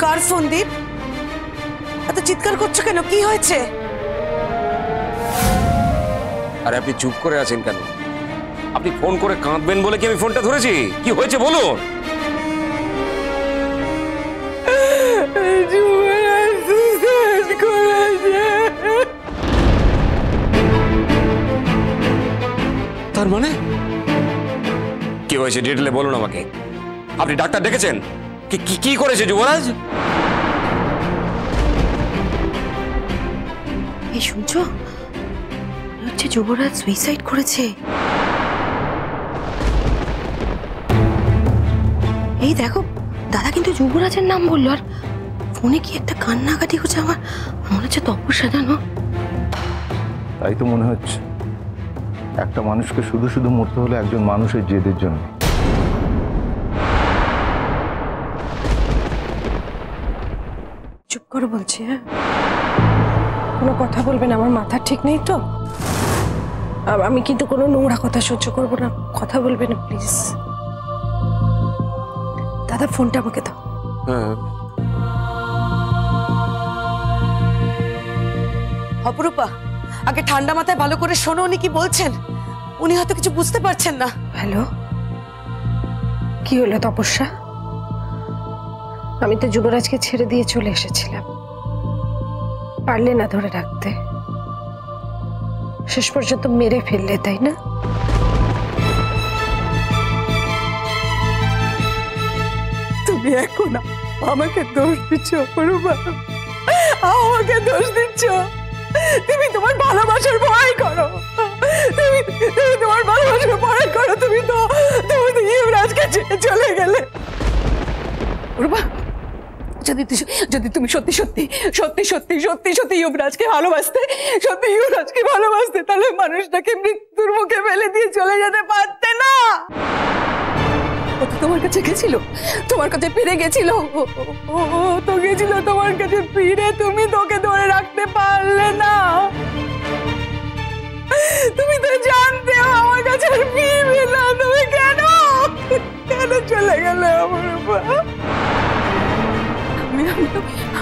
কার phone দীপ? এত চিৎকার করছো কেন? কি হয়েছে? আরে আপনি চুপ করে আছেন কেন? আপনি ফোন করে কাঁদবেন বলে কি আমি ফোনটা ধরেছি? কি হয়েছে বলুন। তার মানে কি হয়েছে ডিটেলে বলুন আমাকে। আপনি ডাক্তার ডেকেছেন? কি করেছে যুবরাজ? এই শুনছো, হচ্ছে যুবরাজ সুইসাইড করেছে। এই দেখো, দাদা কিন্তু যুবরাজের নাম বললো, আর ফোনে কি একটা কান্নাকাটি হচ্ছে। আমার মনে হচ্ছে তপস্যা, জানো? তাই তো মনে হচ্ছে। একটা মানুষকে শুধু শুধু মরতে হলে একজন মানুষের জেদের জন্য। চুপ করে বলছি, হ্যাঁ? কোনো কথা বলবে না, আমার মাথা ঠিক নেই তো। আমি কিন্তু কোনো নোংরা কথা সহ্য করবো না, কথা বলবে না প্লিজ। দাদা ফোনটা আমাকে দাও। অপরূপা, আগে ঠান্ডা মাথায় ভালো করে শোনো উনি কি বলছেন। উনি হয়তো কিছু বুঝতে পারছেন না। হ্যালো, কি হলো তপস্যা? আমি তো যুবরাজকে ছেড়ে দিয়ে চলে এসেছিলাম, পারলে না ধরে রাখতে, শেষ পর্যন্ত মেরে ফেললে, তাই না? তুমি এখন আমাকে দোষ দিচ্ছ অপরূপা, আমাকে দোষ দিচ্ছ। তুমি তোমার ভালোবাসার ভয় করো, তুমি তোমার ভালোবাসার ভয় করো। তুমি তো যুবরাজকে ছেড়ে চলে গেলে। অপরূপা, যদি তুমি সত্যি সত্যি সত্যি সত্যি সত্যি সত্যি যুবরাজকে ভালোবাসতে, তাহলে মানুষটাকে মৃত্যুর মুখে ফেলে দিয়ে চলে যেতে পারতে না। ও তো তোমার কাছে গেছিল, তোমার কাছে ফিরে গেছিল, ও তো গেছিল তোমার কাছে ফিরে, তুমি তোকে ধরে রাখতে পারলে না। তুমি তো জানতে আমার কাছে আর ফিরবে না, তুমি কেন চলে গেলে আমার উপর?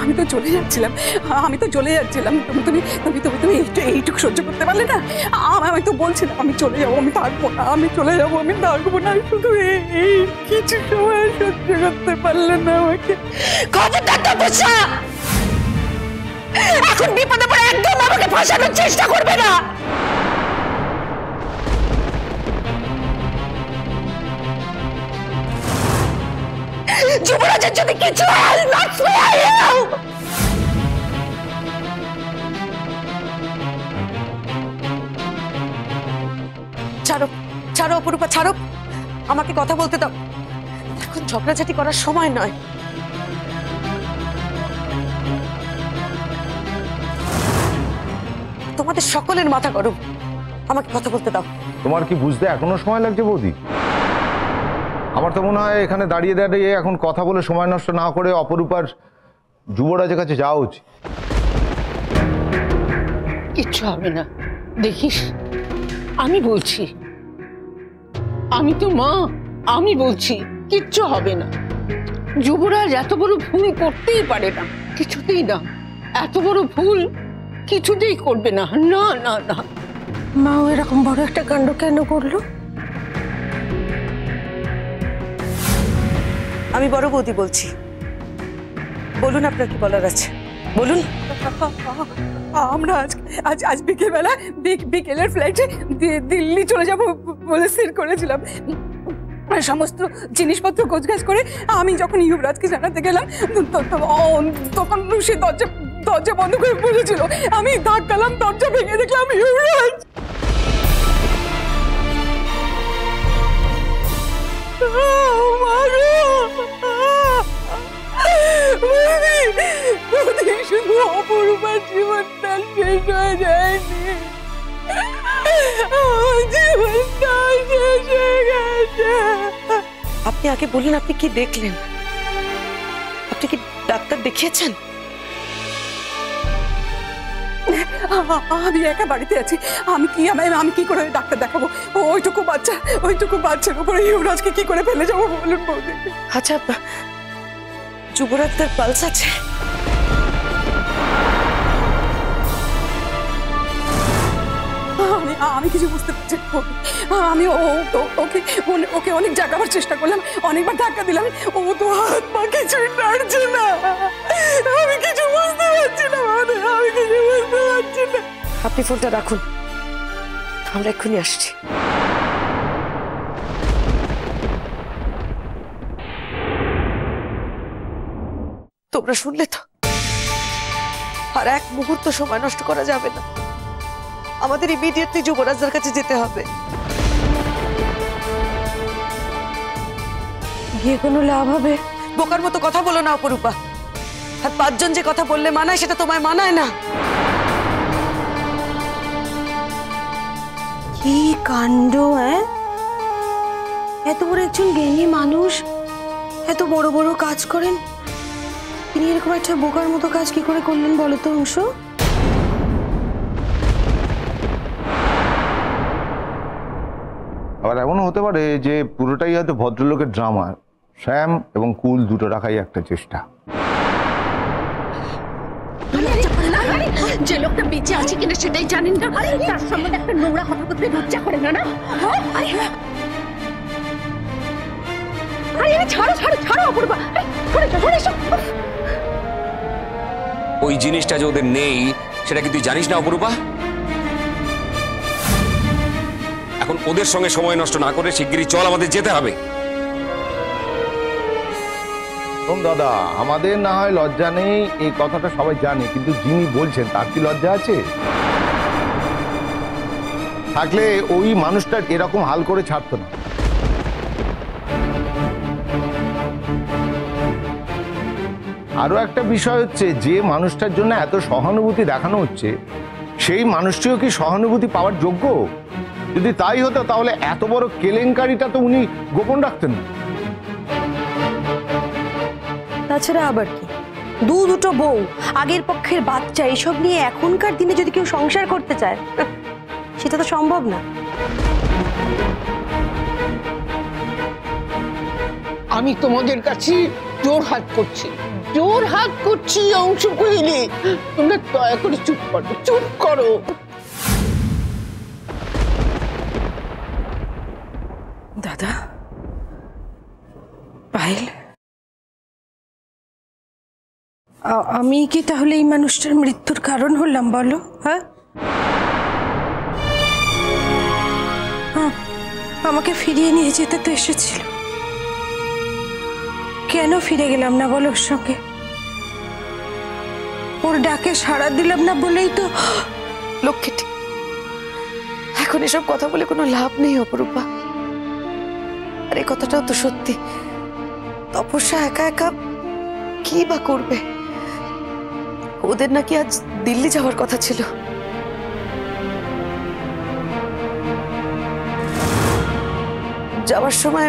আমি তো চলে যাচ্ছিলাম, তুমি এইটুকু সহ্য করতে পারলে না? আমি তো বলছিলাম আমি চলে যাবো, আমি থাকবো না, শুধু এই কিছু সময় সহ্য করতে পারলে না আমাকে। এখন বিপদে পড়ে একদম আমাকে ফাঁসানোর চেষ্টা করবে না। যুবরাজের যদি কিছু হয়, ছাড়ো অপরূপা, ছাড়ো, আমাকে কথা বলতে দাও। এখন ঝগড়াঝাটি করার সময় নয়। তোমাদের সকলের মাথা গরম, আমাকে কথা বলতে দাও। তোমার কি বুঝতে এখনো সময় লাগছে বৌদি? আমার তো মনে হয় এখানে দাঁড়িয়ে দাঁড়িয়ে এখন কথা বলে সময় নষ্ট না করে অপরূপার যুবরাজের কাছে যাওয়া উচিত। কিচ্ছু হবে না, দেখিস, আমি বলছি, আমি তো মা, আমি বলছি কিচ্ছু হবে না। যুবরাজ এত বড় ভুল করতেই পারে না, কিছুতেই না। এত বড় ভুল কিছুতেই করবে না, না না না। মাও এরকম বড় একটা কাণ্ড কেন করলো? আমি বড় বৌদি বলছি, বলুন আপনার কি বলার আছে, বলুন। আমরা আজ বিকেলবেলা বিকেলের ফ্লাইটে দিল্লি চলে যাব বলে স্থির করেছিলাম। সমস্ত জিনিসপত্র গোছগাছ করে আমি যখন যুবরাজকে জানাতে গেলাম, তখন সে দরজা বন্ধ করে বসেছিল। আমি ধাক্কালাম, দরজা ভেঙে দেখলাম যুবরাজ। শুধু অপরূপার জীবনটা শেষ হয়ে যায়নি, জীবনটা শেষ হয়ে গেছে। আপনি আগে বলুন, আপনি কি দেখলেন? আপনি কি ডাক্তার দেখিয়েছেন? আমি একা বাড়িতে আছি, আমি কি করে ডাক্তার দেখাবো? ওইটুকু বাচ্চার উপরে যুবরাজকে কি করে ফেলে যাবো বলুন বৌদি? আচ্ছা, যুবরাজদের পালস আছে? আমি কিছু বুঝতে পারছি না। আমি ওকে ওকে অনেক জাগাবার চেষ্টা করলাম, অনেকবার ধাক্কা দিলাম, ও তো হাত পা কিছুই নাড়ছে না। আমি কিছু বুঝতে পারছি না, আমি কিছু বুঝতে পারছি না। আপনি ফোনটা রাখুন, আমরা এক্ষুনি আসছি। তোমরা শুনলে তো, আর এক মুহূর্ত সময় নষ্ট করা যাবে না। আমাদের ইমিডিয়েটলি যুবরাজদের কাছে যেতে হবে। গিয়ে কোনো লাভ হবে? বোকার মতো কথা বলো না অপরূপা। আর 5 জন যে কথা বললে মানায়, সেটা তোমায় মানায় না। কি কাণ্ড! এত বড় একজন জ্ঞানী মানুষ, এত বড় বড় কাজ করেন, তিনি এরকম একটা বোকার মতো কাজ কি করে করলেন বলো তো অংশ? আবার এমনও হতে পারে যে পুরোটাই হয়তো ভদ্রলোকের ড্রামা। শ্যাম এবং কুল দুটো রাখাই একটা চেষ্টা। যে লোকটা বেঁচে আছে কিনা সেটাই জানেন না, তার সম্বন্ধে একটা নোংরা কথা বলতে লজ্জা করে না? আরে ছাড়ো ছাড়ো ছাড়ো অপূর্বা, ওই জিনিসটা যে ওদের নেই সেটা কি তুই জানিস না অপরূপা? এখন ওদের সঙ্গে সময় নষ্ট না করে শিগগিরই চল, আমাদের যেতে হবে। দাদা, আমাদের না হয় লজ্জা নেই, এই কথাটা সবাই জানে, কিন্তু যিনি বলছেন তার কি লজ্জা আছে? থাকলে ওই মানুষটা এরকম হাল করে ছাড়তো না। আরো একটা বিষয় হচ্ছে, যে মানুষটার জন্য এত সহানুভূতি দেখানো হচ্ছে, সেই মানুষটিও কি সহানুভূতি পাওয়ার যোগ্য? যদি তাই হতো তাহলে এত বড় কেলেঙ্কারিটা তো উনি গোপন রাখতেন না। তাছাড়া আবার কি, দুটো বউ, আগের পক্ষের বাচ্চা, এসব নিয়ে এখনকার দিনে যদি কেউ সংসার করতে চায়, সেটা তো সম্ভব না। আমি তোমাদের কাছে জোর হাত করছি অংশ কইলে, তোমরা দয়া করে চুপ করো। দাদা, পায়েল, আমি কি তাহলে এই মানুষটার মৃত্যুর কারণ হলাম বলো? হ্যাঁ, আমাকে ফিরিয়ে নিয়ে যেতে তো এসেছিল, কেন ফিরে গেলাম না বলো ওর সঙ্গে? ওর ডাকে সাড়া দিলাম না বলেই তো। লক্ষ্মীটি, এখন এসব কথা বলে কোনো লাভ নেই অপরূপা। আর এই কথাটাও তো সত্যি, তপস্যা একা একা কি বা করবে? ওদের নাকি আজ দিল্লি যাওয়ার কথা ছিল। যাওয়ার সময়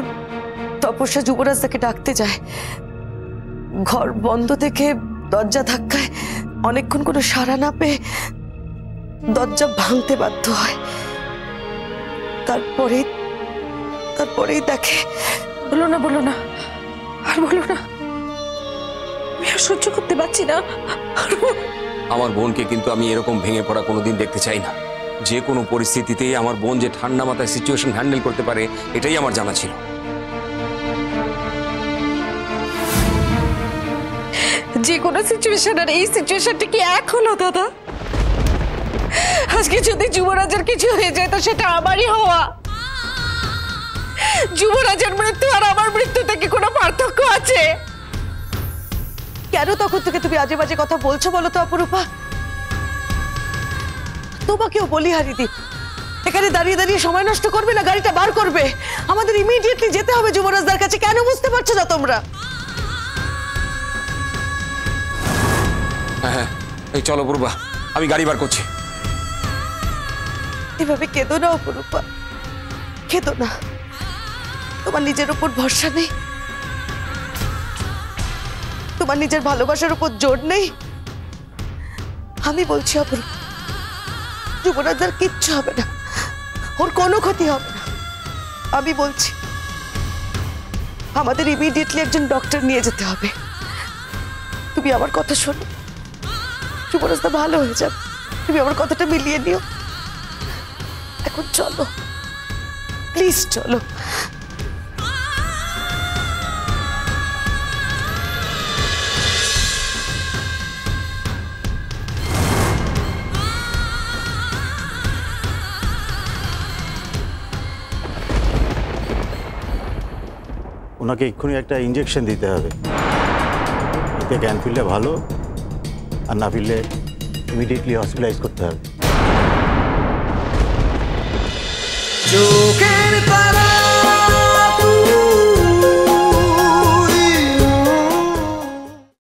তপস্যা যুবরাজদাকে ডাকতে যায়, ঘর বন্ধ থেকে দরজা ধাক্কায় অনেকক্ষণ কোনো সাড়া না পেয়ে দরজা ভাঙতে বাধ্য হয়। তারপরেই দেখে। বলো না আর বলো না, আমি আর সহ্য করতে পারছি না। আমার বোনকে কিন্তু আমি এরকম ভেঙে পড়া কোনোদিন দেখতে চাই না। যে কোনো পরিস্থিতিতেই আমার বোন যে ঠান্ডা মাথায় সিচুয়েশন হ্যান্ডেল করতে পারে, এটাই আমার জানা ছিল। যে কোনো সিচুয়েশন আর এই সিচুয়েশনটা কি এক হলো দাদা? আজকে যদি যুবরাজের কিছু হয়ে যায় তো সেটা আমারই হওয়া। যুবরাজের মৃত্যু আর আমার মৃত্যু থেকে কোনো পার্থক্য আছে? কেন তখন থেকে তুমি আজে বাজে কথা বলছো বলো তো অপরূপা? তোমাকেও বলি হারিদি, এখানে দাঁড়িয়ে দাঁড়িয়ে সময় নষ্ট করবে না, গাড়িটা বার করবে। আমাদের ইমিডিয়েটলি যেতে হবে যুবরাজদার কাছে। কেন বুঝতে পারছো না তোমরা? হ্যাঁ, এই চলো অপরূপা, আমি গাড়ি বার করছি। এভাবে কেঁদো না অপরূপা, কেঁদো না। তোমার নিজের উপর ভরসা নেই? তোমার নিজের ভালোবাসার উপর জোর নেই? আমি বলছি অপরূপা, যুবরাজদার কিচ্ছু হবে না, ওর কোনো ক্ষতি হবে না। আমি বলছি আমাদের ইমিডিয়েটলি একজন ডক্টর নিয়ে যেতে হবে। তুমি আমার কথা শোনো, যুবরাজদা ভালো হয়ে যাবে, তুমি আমার কথাটা মিলিয়ে নিও। এখন চলো, প্লিজ চলো। ওনাকে এক্ষুনি একটা ইঞ্জেকশন দিতে হবে, এতে জ্ঞান ফিরলে ভালো, আর না ফিরলে ইমিডিয়েটলি হসপিটালাইজ করতে হবে। চোখের তারা